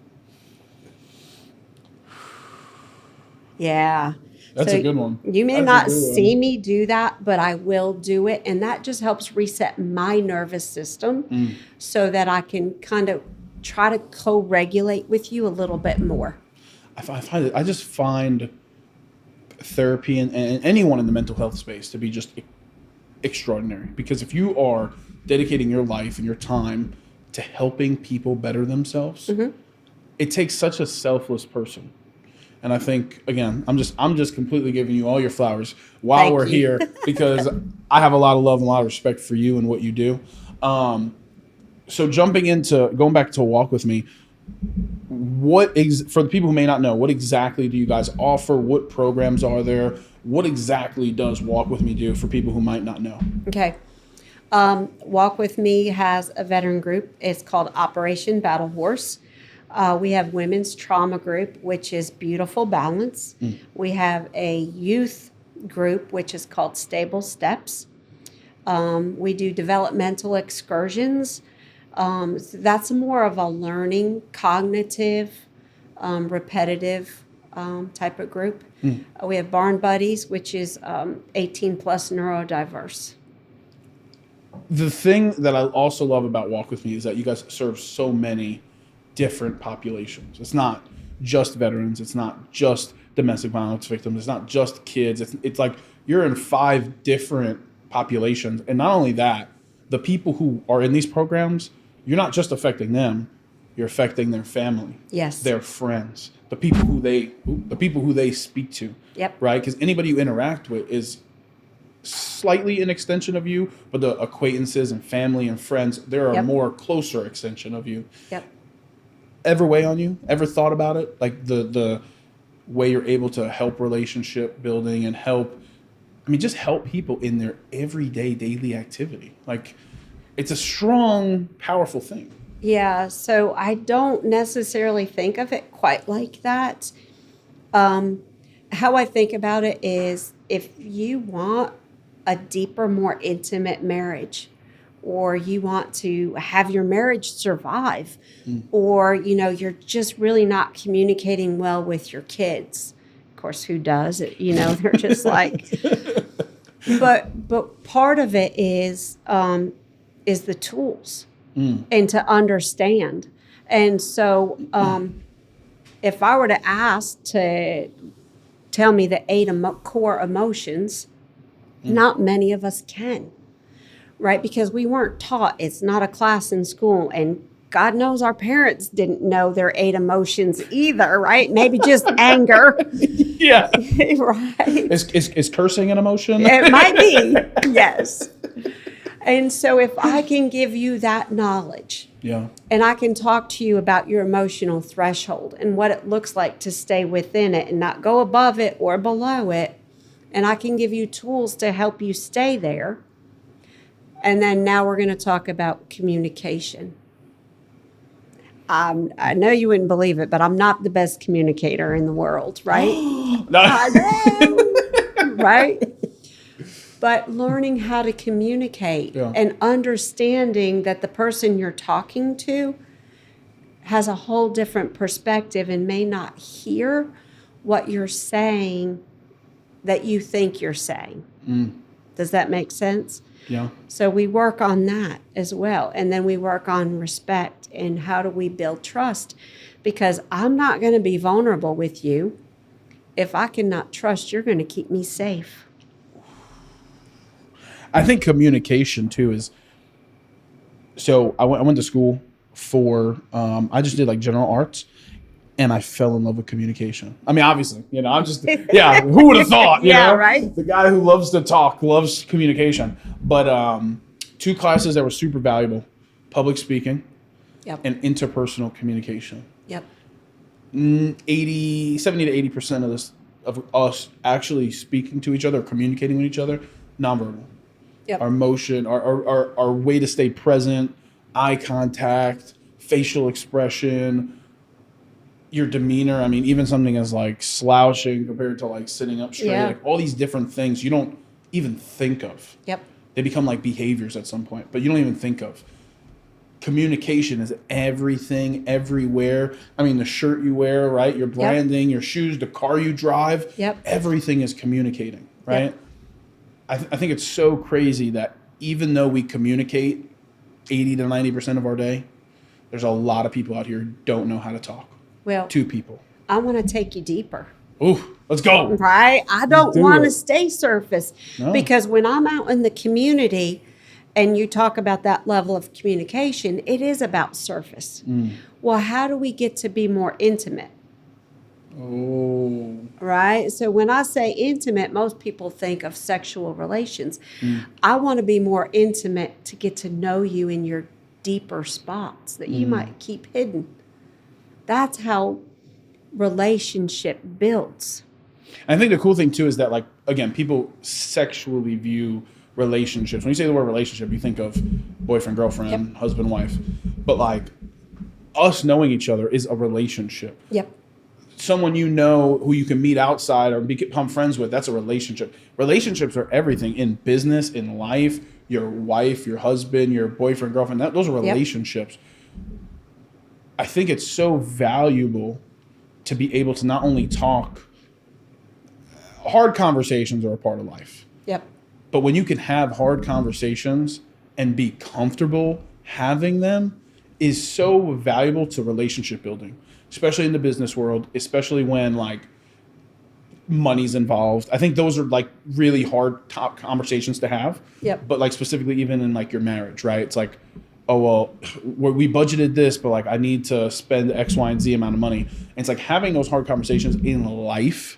Yeah. That's a good one. You may not see me do that, but I will do it. And that just helps reset my nervous system so that I can kind of try to co-regulate with you a little bit more. I just find therapy and anyone in the mental health space to be just extraordinary. Because if you are dedicating your life and your time to helping people better themselves, it takes such a selfless person. And I think, again, I'm just completely giving you all your flowers while we're here because I have a lot of love and a lot of respect for you and what you do. So going back to Walk With Me, for the people who may not know, what exactly do you guys offer? What programs are there? What exactly does Walk With Me do for people who might not know? Okay. Walk With Me has a veteran group. It's called Operation Battle Horse. We have women's trauma group, which is Beautiful Balance. We have a youth group, which is called Stable Steps. We do developmental excursions. So that's more of a learning, cognitive, repetitive type of group. We have Barn Buddies, which is 18 plus neurodiverse. The thing that I also love about Walk With Me is that you guys serve so many different populations. It's not just veterans. It's not just domestic violence victims. It's not just kids. It's like you're in 5 different populations. And not only that, the people who are in these programs, you're not just affecting them, you're affecting their family, their friends, the people who they speak to, right? Because anybody you interact with is slightly an extension of you, but the acquaintances and family and friends, they're a more closer extension of you. Ever weigh on you? Ever thought about it? Like the way you're able to help relationship building and just help people in their everyday daily activity. Like, it's a strong, powerful thing. Yeah, so I don't necessarily think of it quite like that. How I think about it is if you want a deeper, more intimate marriage, or you want to have your marriage survive, or, you're just really not communicating well with your kids. Of course, who does it? They're just like, but part of it is the tools and to understand. And so if I were to ask to tell me the 8 core emotions, not many of us can, right? Because we weren't taught. It's not a class in school. And God knows our parents didn't know their 8 emotions either, right? Maybe just anger. Yeah. Right. Is cursing an emotion? It might be, yes. And so if I can give you that knowledge, and I can talk to you about your emotional threshold and what it looks like to stay within it and not go above it or below it, and I can give you tools to help you stay there. And then now we're going to talk about communication. I know you wouldn't believe it, but I'm not the best communicator in the world, right? I know, right? But learning how to communicate and understanding that the person you're talking to has a whole different perspective and may not hear what you're saying that you think you're saying. Does that make sense? Yeah. So we work on that as well. And then we work on respect and how do we build trust? Because I'm not going to be vulnerable with you if I cannot trust you're going to keep me safe. I think communication too is, so I went to school for, I just did like general arts and I fell in love with communication. I mean, obviously, I'm just, who would have thought, you know? Right? The guy who loves to talk, loves communication. But 2 classes that were super valuable, public speaking and interpersonal communication. 70 to 80% of us actually speaking to each other, communicating with each other, nonverbal. Yep. Our motion, our way to stay present, eye contact, facial expression, your demeanor. I mean, even something as like slouching compared to like sitting up straight, like all these different things you don't even think of. Yep. They become like behaviors at some point, but you don't even think of. Communication is everything, everywhere. I mean, the shirt you wear, right? Your branding, your shoes, the car you drive. Yep. Everything is communicating, right? Yep. I think it's so crazy that even though we communicate 80 to 90% of our day, there's a lot of people out here who don't know how to talk to people. I want to take you deeper. Ooh, let's go. Right? I don't want to stay surface because when I'm out in the community and you talk about that level of communication, it is about surface. Well, how do we get to be more intimate? Oh. Right? So when I say intimate, most people think of sexual relations. I want to be more intimate to get to know you in your deeper spots that you might keep hidden. That's how relationship builds. I think the cool thing too is that, like, again, people sexually view relationships. When you say the word relationship, you think of boyfriend, girlfriend, husband, wife. But like us knowing each other is a relationship. Yep. Someone you know who you can meet outside or become friends with, that's a relationship. Relationships are everything in business, in life, your wife, your husband, your boyfriend, girlfriend, those are relationships. I think it's so valuable to be able to not only talk, hard conversations are a part of life. Yep. But when you can have hard conversations and be comfortable having them is so valuable to relationship building, especially in the business world, especially when like money's involved. I think those are like really hard top conversations to have. Yep. But like specifically even in like your marriage, right? It's like, oh, well, we budgeted this, but like I need to spend X, Y, and Z amount of money. And it's like having those hard conversations in life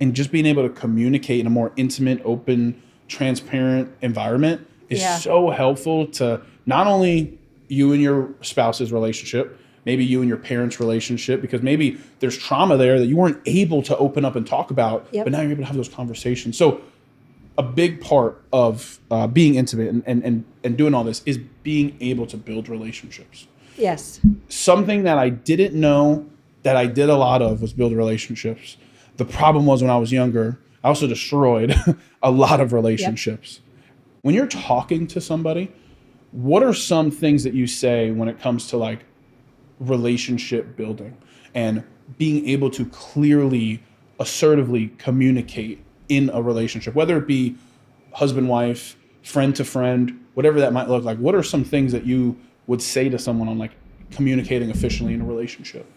and just being able to communicate in a more intimate, open, transparent environment is so helpful to not only you and your spouse's relationship, maybe you and your parents' relationship, because maybe there's trauma there that you weren't able to open up and talk about, but now you're able to have those conversations. So a big part of being intimate and doing all this is being able to build relationships. Yes. Something that I didn't know that I did a lot of was build relationships. The problem was when I was younger, I also destroyed a lot of relationships. When you're talking to somebody, what are some things that you say when it comes to like relationship building and being able to clearly, assertively communicate in a relationship, whether it be husband, wife, friend to friend, whatever that might look like? What are some things that you would say to someone on like communicating efficiently in a relationship?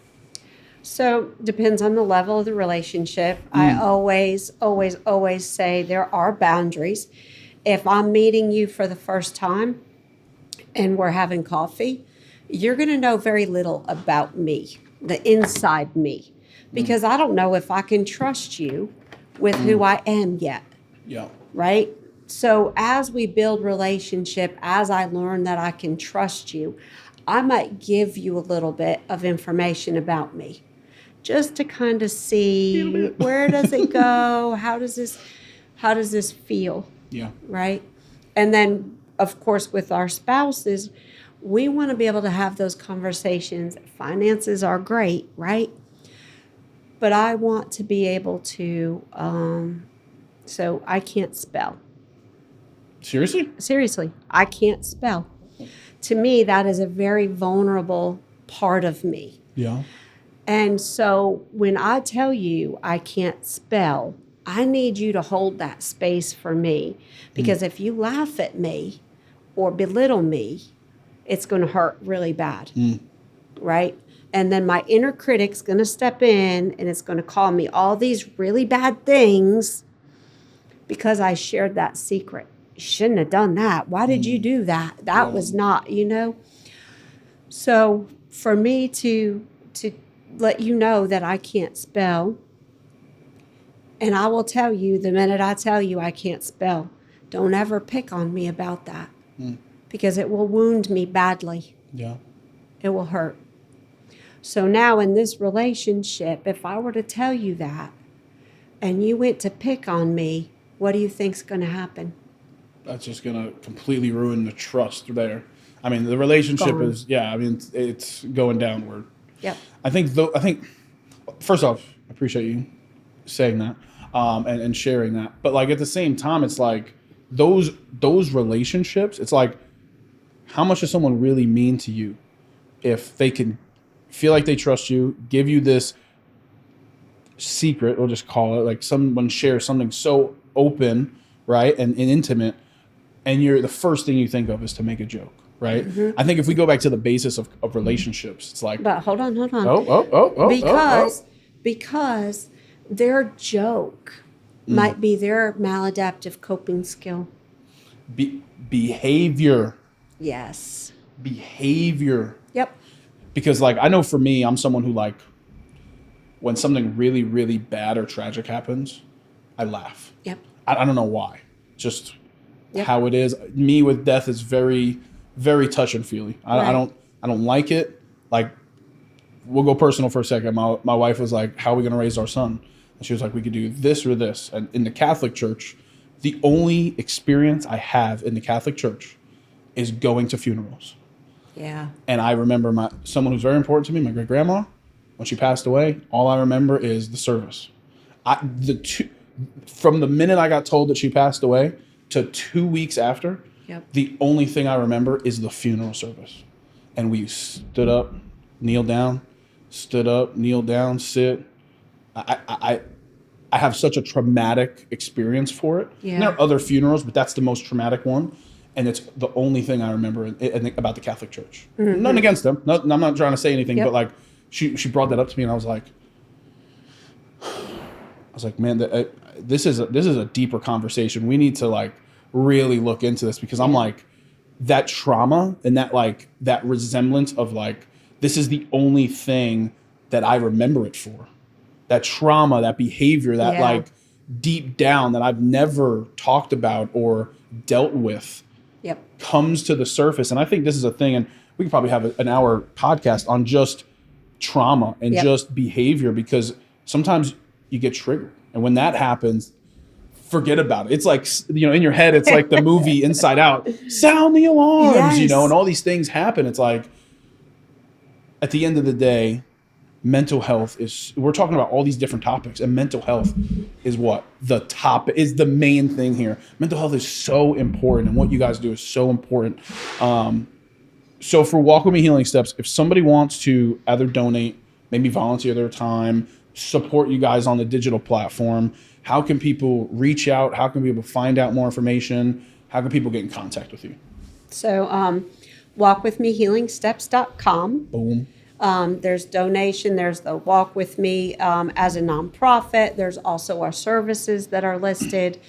So depends on the level of the relationship. I always say there are boundaries. If I'm meeting you for the first time and we're having coffee, you're going to know very little about me, the inside me, because I don't know if I can trust you with who I am yet. Yeah. Right? So as we build relationship, as I learn that I can trust you, I might give you a little bit of information about me just to kind of see where does it go? How does this feel? Yeah. Right? And then of course with our spouses, we want to be able to have those conversations. Finances are great, right? But I want to be able to, so I can't spell. Seriously? Seriously, I can't spell. To me, that is a very vulnerable part of me. Yeah. And so when I tell you I can't spell, I need you to hold that space for me. Because if you laugh at me or belittle me, it's going to hurt really bad. Right? And then my inner critic's going to step in and it's going to call me all these really bad things because I shared that secret. You shouldn't have done that. Why did you do that? That was not, So for me to let you know that I can't spell, and I will tell you the minute I tell you I can't spell, don't ever pick on me about that because it will wound me badly. Yeah. It will hurt. So now in this relationship, if I were to tell you that, and you went to pick on me, what do you think's going to happen? That's just gonna completely ruin the trust there. I mean, the relationship Gone. is, yeah. I mean, it's going downward. Yep. I think first off, I appreciate you saying that, and sharing that. But like at the same time, it's like those relationships. It's like, how much does someone really mean to you if they can feel like they trust you, give you this secret, we'll just call it, like someone shares something so open, right, and intimate, and the first thing you think of is to make a joke, right? I think if we go back to the basis of relationships, it's like, But hold on. Because their joke might be their maladaptive coping skill. behavior. Yes. Behavior. Yep. Because like, I know for me, I'm someone who like, when something really, really bad or tragic happens, I laugh. Yep. I don't know why. Just Yep. how it is. Me with death is very, very touch and feely. I don't like it. Like, we'll go personal for a second. My wife was like, how are we going to raise our son? And she was like, we could do this or this. And in the Catholic Church, the only experience I have in the Catholic Church is going to funerals. Yeah. And I remember someone who's very important to me, my great grandma, when she passed away, all I remember is the service. From the minute I got told that she passed away to 2 weeks after, Yep. the only thing I remember is the funeral service. And we stood up, kneeled down, stood up, kneeled down, sit. I have such a traumatic experience for it. Yeah. And there are other funerals, but that's the most traumatic one. And it's the only thing I remember about the Catholic Church. Mm-hmm. Nothing against them. I'm not trying to say anything, but like she brought that up to me, and I was like, man, this is a deeper conversation. We need to like really look into this, because I'm like, that trauma and that resemblance of like, this is the only thing that I remember it for. That trauma, that behavior, that like deep down that I've never talked about or dealt with, comes to the surface. And I think this is a thing, and we could probably have an hour podcast on just trauma and just behavior, because sometimes you get triggered. And when that happens, forget about it. It's like, in your head, it's like the movie Inside Out, sound the alarms, and all these things happen. It's like, at the end of the day, mental health we're talking about all these different topics, and mental health is the main thing here. Mental health is so important, and what you guys do is so important. So for Walk With Me Healing Steps, if somebody wants to either donate, maybe volunteer their time, support you guys on the digital platform, how can people reach out? How can people find out more information? How can people get in contact with you? So walkwithmehealingsteps.com. Boom. There's donation. There's the Walk With Me as a nonprofit. There's also our services that are listed.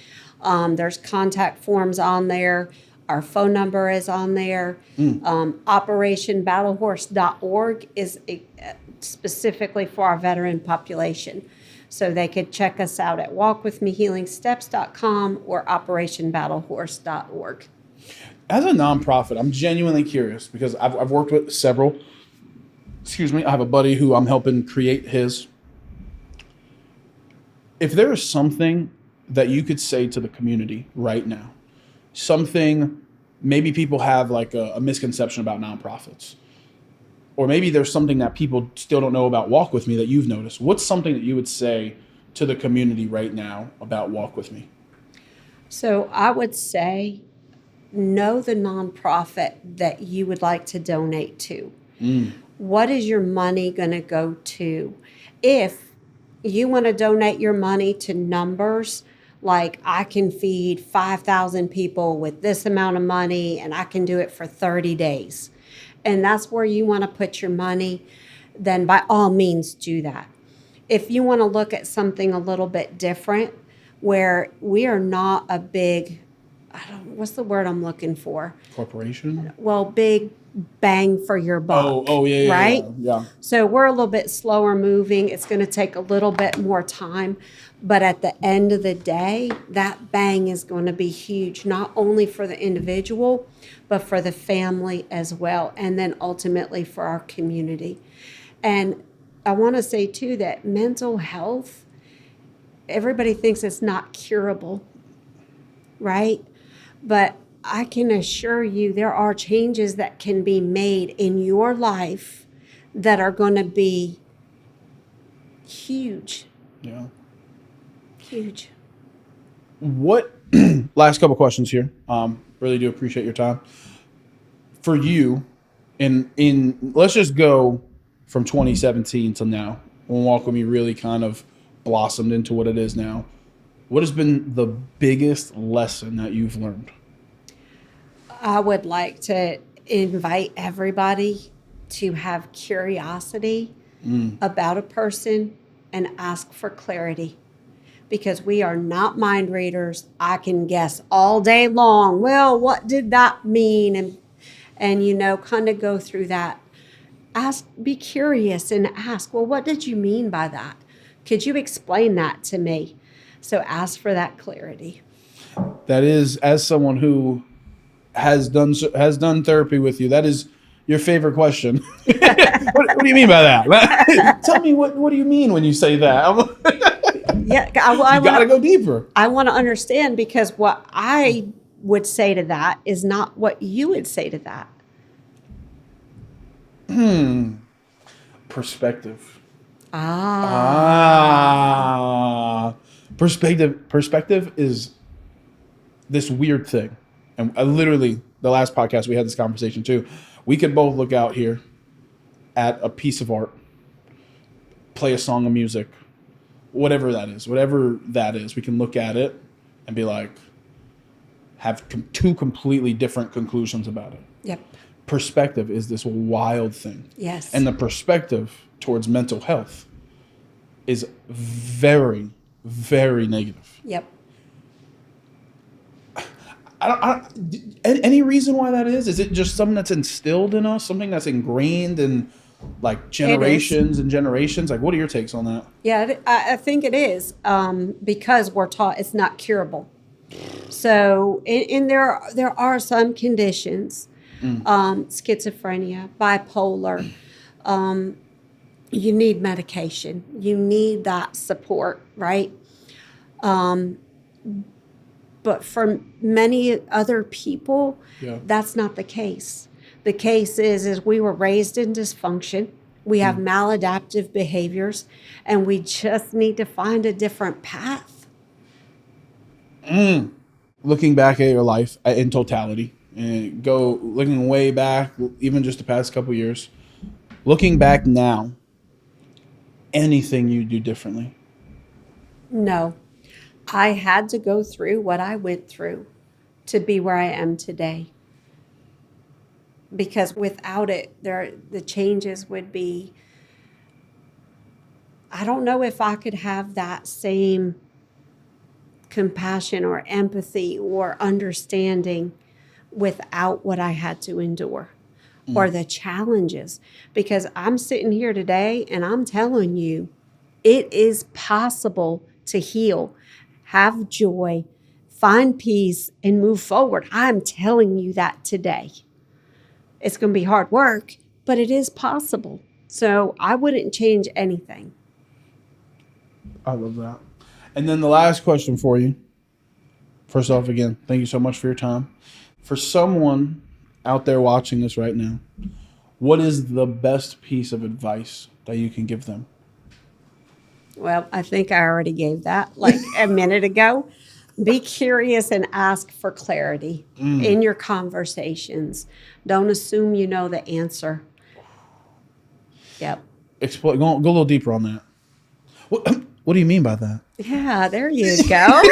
There's contact forms on there. Our phone number is on there. OperationBattleHorse.org is specifically for our veteran population. So they could check us out at walkwithmehealingsteps.com or operationbattlehorse.org. As a nonprofit, I'm genuinely curious, because I've worked with several. I have a buddy who I'm helping create his. If there is something that you could say to the community right now, something, maybe people have like a misconception about nonprofits, or maybe there's something that people still don't know about Walk With Me that you've noticed. What's something that you would say to the community right now about Walk With Me? So I would say, know the nonprofit that you would like to donate to. What is your money going to go to? If you want to donate your money to numbers, like I can feed 5,000 people with this amount of money and I can do it for 30 days, and that's where you want to put your money, then by all means do that. If you want to look at something a little bit different, where we are not a big, what's the word I'm looking for? Corporation? Well, big bang for your buck. Oh, yeah, right? Yeah. So we're a little bit slower moving. It's going to take a little bit more time. But at the end of the day, that bang is going to be huge, not only for the individual, but for the family as well. And then ultimately for our community. And I want to say too that mental health everybody thinks it's not curable, right? But I can assure you there are changes that can be made in your life that are going to be huge. Yeah. Huge. What, last couple questions here. Really do appreciate your time. For you, in let's just go from 2017 till now, when Welcome You really kind of blossomed into what it is now. What has been the biggest lesson that you've learned? I would like to invite everybody to have curiosity about a person and ask for clarity, because we are not mind readers. I can guess all day long, well, what did that mean? And you know, kind of go through that. Be curious and ask, well, what did you mean by that? Could you explain that to me? So ask for that clarity. That is, as someone who has done therapy with you, that is your favorite question. What do you mean by that? Tell me, what do you mean when you say that? Yeah, You got to go deeper. I want to understand, because what I would say to that is not what you would say to that. Perspective. Perspective is this weird thing. And literally, the last podcast we had this conversation too. We could both look out here at a piece of art, play a song of music, whatever that is. We can look at it and be like, have two completely different conclusions about it. Yep. Perspective is this wild thing. Yes. And the perspective towards mental health is very, very negative. Yep. Any reason why that is? Is it just something that's instilled in us? Something that's ingrained in like generations and generations? Like, what are your takes on that? Yeah, I think it is, because we're taught it's not curable. So, there are some conditions, schizophrenia, bipolar. You need medication. You need that support, right? But for many other people, that's not the case. The case is we were raised in dysfunction. We have maladaptive behaviors, and we just need to find a different path. Looking back at your life in totality, and looking way back, even just the past couple years, looking back now, anything you do differently? No. I had to go through what I went through to be where I am today. Because without it, the changes would be, I don't know if I could have that same compassion or empathy or understanding without what I had to endure or the challenges. Because I'm sitting here today and I'm telling you, it is possible to heal, have joy, find peace, and move forward. I'm telling you that today. It's going to be hard work, but it is possible. So I wouldn't change anything. I love that. And then the last question for you. First off, again, thank you so much for your time. For someone out there watching this right now, what is the best piece of advice that you can give them? Well, I think I already gave that like a minute ago. Be curious and ask for clarity in your conversations. Don't assume you know the answer. Yep. Go a little deeper on that. What do you mean by that? Yeah, there you go.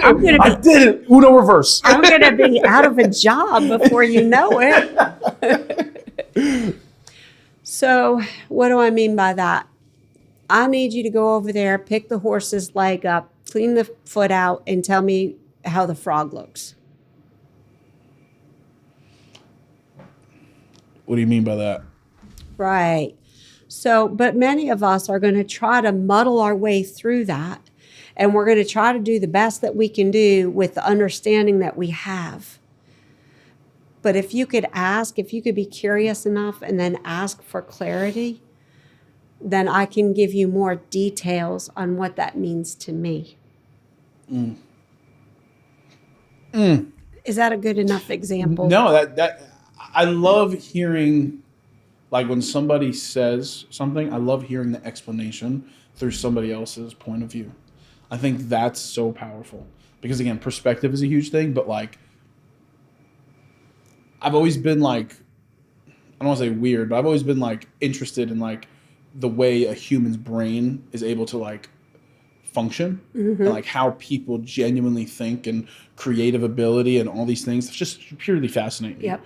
I did it. Uno reverse. I'm going to be out of a job before you know it. So what do I mean by that? I need you to go over there, pick the horse's leg up, clean the foot out, and tell me how the frog looks. What do you mean by that? Right. So, but many of us are going to try to muddle our way through that. And we're going to try to do the best that we can do with the understanding that we have. But if you could be curious enough and then ask for clarity, then I can give you more details on what that means to me. Is that a good enough example? No, that I love hearing, like when somebody says something, I love hearing the explanation through somebody else's point of view. I think that's so powerful because again, perspective is a huge thing, but like I've always been like, I don't want to say weird, but I've always been like interested in like the way a human's brain is able to like function and like how people genuinely think and creative ability and all these things. It's just purely fascinating. Yep.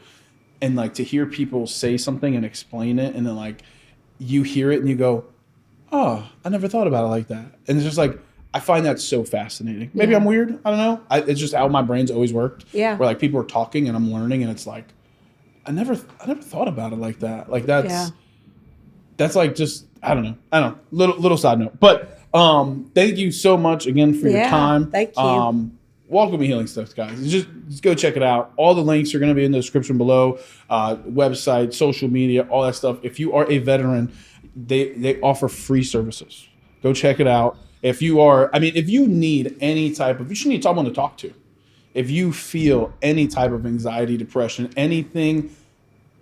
And like to hear people say something and explain it and then like you hear it and you go, oh, I never thought about it like that. And it's just like, I find that so fascinating. Maybe I'm weird. I don't know. It's just how my brain's always worked. Yeah. Where like people are talking and I'm learning and it's like, I never thought about it like that. Like that's like just, I don't know. Little side note. But thank you so much again for your time. Thank you. Welcome to Healing Stuff, guys. Just go check it out. All the links are going to be in the description below. Website, social media, all that stuff. If you are a veteran, they offer free services. Go check it out. If you need any type of, you should need someone to talk to. If you feel any type of anxiety, depression, anything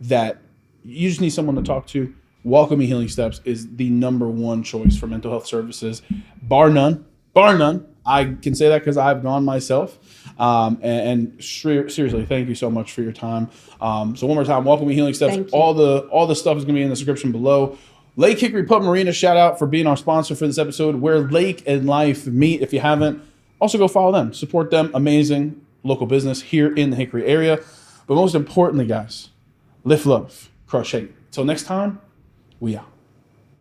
that you just need someone to talk to, Welcome Me Healing Steps is the #1 choice for mental health services, bar none. Bar none. I can say that because I've gone myself. Seriously, thank you so much for your time. So one more time, Welcome Me Healing Steps. All the stuff is going to be in the description below. Lake Hickory Pub Marina, shout out for being our sponsor for this episode, where lake and life meet. If you haven't, also go follow them. Support them. Amazing local business here in the Hickory area. But most importantly, guys, lift love, crush hate. Till next time, we out.